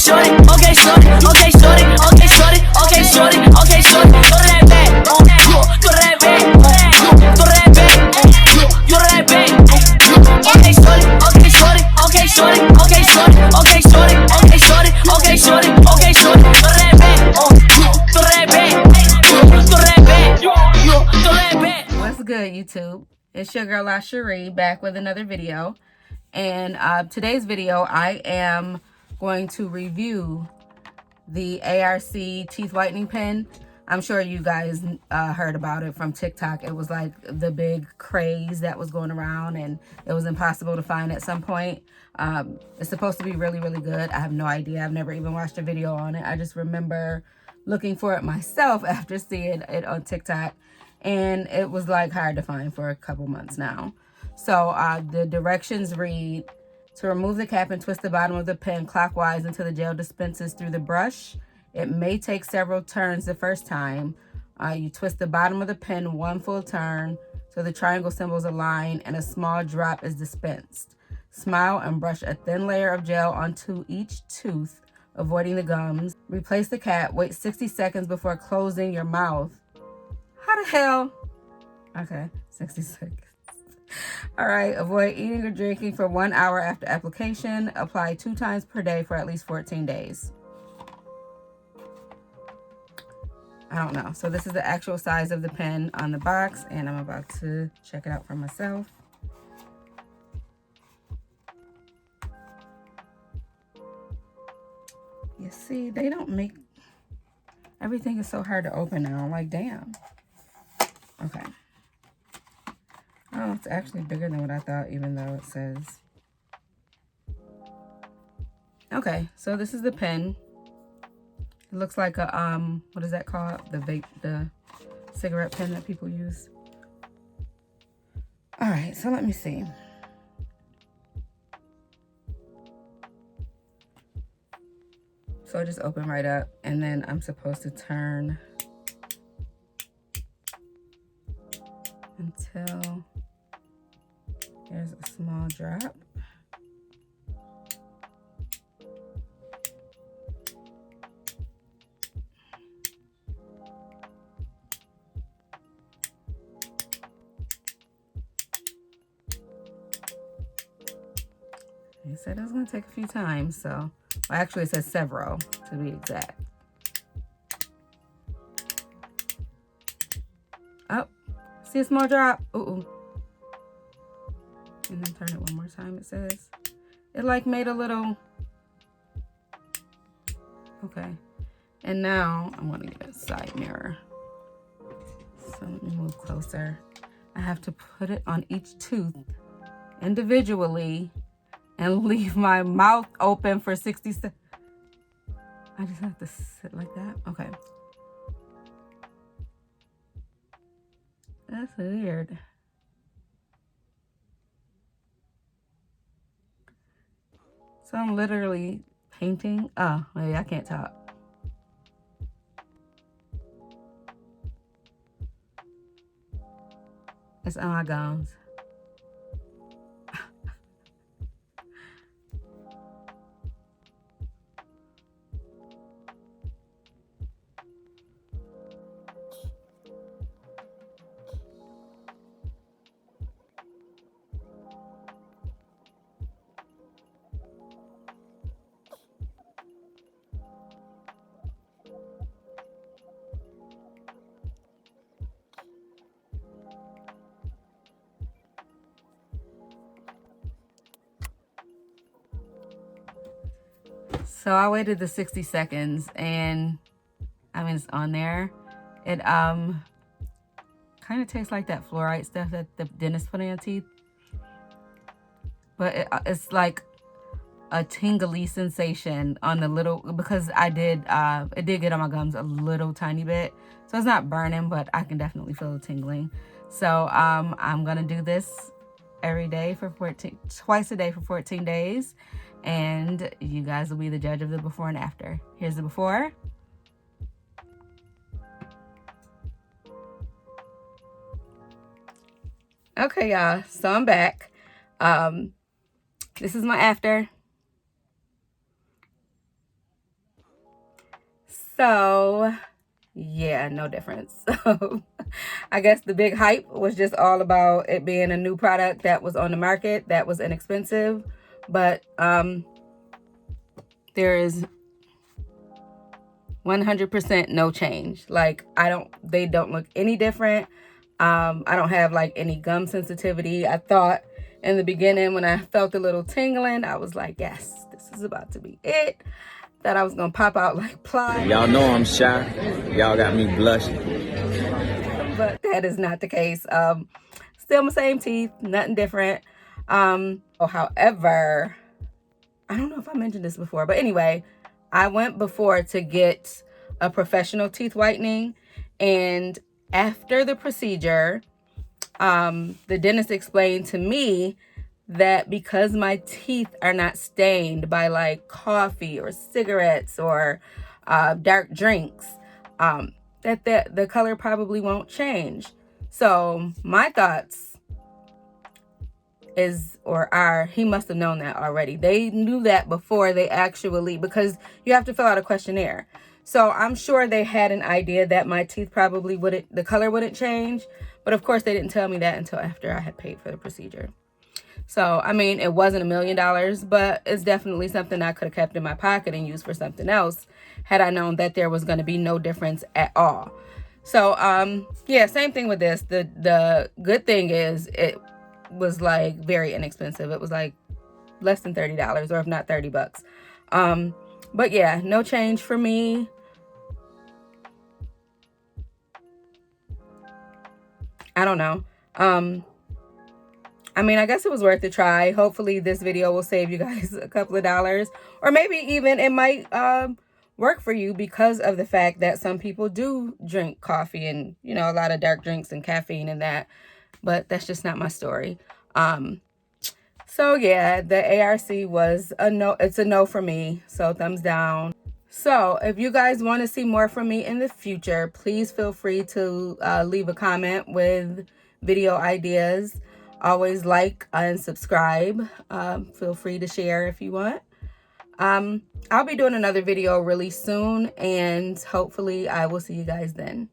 shorty, okay, shorty, okay, shorty, okay, shorty, okay, shorty, okay, shorty. Go to that bag, go to that bag, go to that bag, go to that bag. Okay, shorty, okay, shorty, okay, shorty, okay, shorty, okay, shorty, okay, shorty, okay, shorty, okay, shorty. Go to that bag, go to that bag, go to that bag, go to that bag. What's good, YouTube? It's your girl La'Cheri back with another video. And today's video, I am going to review the ARC teeth whitening pen. I'm sure you guys heard about it from TikTok. It was like the big craze that was going around, and it was impossible to find at some point. It's supposed to be really, really good. I have no idea. I've never even watched a video on it. I just remember looking for it myself after seeing it on TikTok, and it was like hard to find for a couple months now. So the directions read: to remove the cap and twist the bottom of the pen clockwise until the gel dispenses through the brush. It may take several turns the first time. You twist the bottom of the pen one full turn so the triangle symbols align and a small drop is dispensed. Smile and brush a thin layer of gel onto each tooth, avoiding the gums. Replace the cap. Wait 60 seconds before closing your mouth. How the hell? Okay, 60 seconds. All right, avoid eating or drinking for 1 hour after application. Apply 2 times per day for at least 14 days. I don't know. So this is the actual size of the pen on the box, and I'm about to check it out for myself. You see, they don't make, everything is so hard to open now. I'm like, damn. Okay. Oh, it's actually bigger than what I thought, even though it says. Okay, so this is the pen. It looks like a, what is that called? The vape, the cigarette pen that people use. All right, so let me see. So I just open right up, and then I'm supposed to turn until there's a small drop. He said it was going to take a few times, so, well, actually it says several to be exact. Oh, see a small drop? Ooh. And then turn it one more time, it says. It like made a little, okay. And now I'm going to get a side mirror. So let me move closer. I have to put it on each tooth individually and leave my mouth open for 60 seconds. I just have to sit like that? Okay. That's weird. So I'm literally painting. Oh, wait, I can't talk. It's on my gums. So I waited the 60 seconds, and I mean, it's on there. It kind of tastes like that fluoride stuff that the dentist put in your teeth, but it's like a tingly sensation on the little, because I did it did get on my gums a little tiny bit, so it's not burning, but I can definitely feel the tingling. So I'm gonna do this every day for twice a day for 14 days, and you guys will be the judge of the before and after. Here's the before. Okay, y'all, so I'm back. This is my after. So yeah, no difference. So I guess the big hype was just all about it being a new product that was on the market, that was inexpensive. But there is 100% no change. Like, they don't look any different. I don't have like any gum sensitivity. I thought in the beginning when I felt a little tingling, I was like, yes, this is about to be it. That I was gonna pop out like ply. Y'all know I'm shy. Y'all got me blushing. But that is not the case. Still my same teeth, nothing different. However, I don't know if I mentioned this before, but anyway, I went before to get a professional teeth whitening, and after the procedure, the dentist explained to me that because my teeth are not stained by like coffee or cigarettes or dark drinks, that the color probably won't change. So my thoughts are he must have known that already. They knew that before they actually, because you have to fill out a questionnaire. So I'm sure they had an idea that my teeth probably the color wouldn't change. But of course they didn't tell me that until after I had paid for the procedure. So, I mean, it wasn't $1 million, but it's definitely something I could have kept in my pocket and used for something else had I known that there was going to be no difference at all. So, yeah, same thing with this. The good thing is it was like very inexpensive. It was like less than $30, or if not $30. But yeah, no change for me. I don't know. I mean, I guess it was worth a try. Hopefully this video will save you guys a couple of dollars, or maybe even it might work for you because of the fact that some people do drink coffee and, you know, a lot of dark drinks and caffeine and that, but that's just not my story. So yeah, the ARC was a no. It's a no for me. So thumbs down. So if you guys want to see more from me in the future, please feel free to leave a comment with video ideas. Always like and subscribe. Feel free to share if you want. I'll be doing another video really soon, and hopefully I will see you guys then.